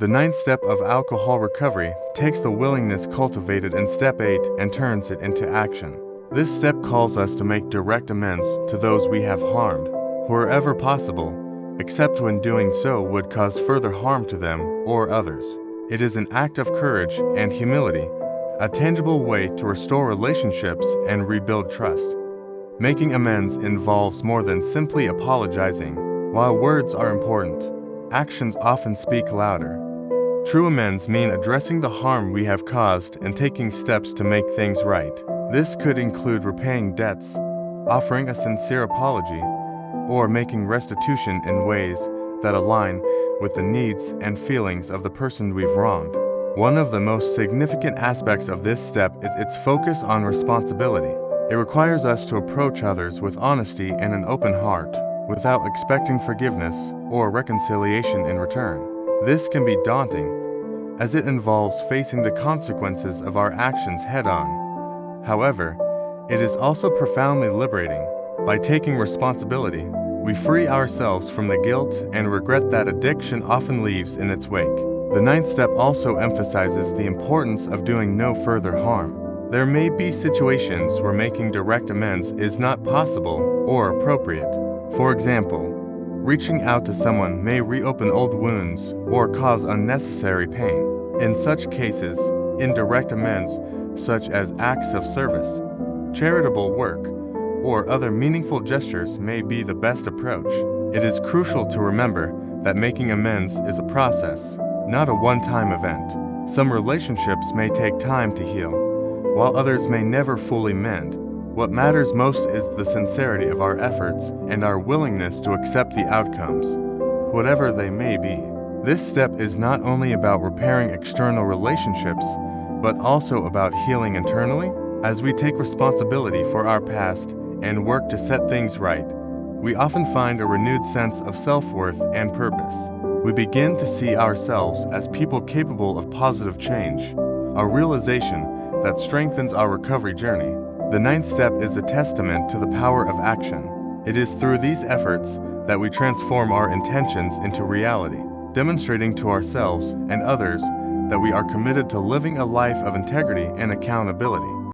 The ninth step of alcohol recovery takes the willingness cultivated in step 8 and turns it into action. This step calls us to make direct amends to those we have harmed, wherever possible, except when doing so would cause further harm to them or others. It is an act of courage and humility, a tangible way to restore relationships and rebuild trust. Making amends involves more than simply apologizing. While words are important, actions often speak louder. True amends mean addressing the harm we have caused and taking steps to make things right. This could include repaying debts, offering a sincere apology, or making restitution in ways that align with the needs and feelings of the person we've wronged. One of the most significant aspects of this step is its focus on responsibility. It requires us to approach others with honesty and an open heart, without expecting forgiveness or reconciliation in return. This can be daunting, as it involves facing the consequences of our actions head-on. However, it is also profoundly liberating. By taking responsibility, we free ourselves from the guilt and regret that addiction often leaves in its wake. The ninth step also emphasizes the importance of doing no further harm. There may be situations where making direct amends is not possible or appropriate. For example, reaching out to someone may reopen old wounds or cause unnecessary pain. In such cases, indirect amends, such as acts of service, charitable work, or other meaningful gestures may be the best approach. It is crucial to remember that making amends is a process, not a one-time event. Some relationships may take time to heal, while others may never fully mend. What matters most is the sincerity of our efforts and our willingness to accept the outcomes, whatever they may be. This step is not only about repairing external relationships, but also about healing internally. As we take responsibility for our past and work to set things right, we often find a renewed sense of self-worth and purpose. We begin to see ourselves as people capable of positive change, a realization that strengthens our recovery journey. The ninth step is a testament to the power of action. It is through these efforts that we transform our intentions into reality, demonstrating to ourselves and others that we are committed to living a life of integrity and accountability.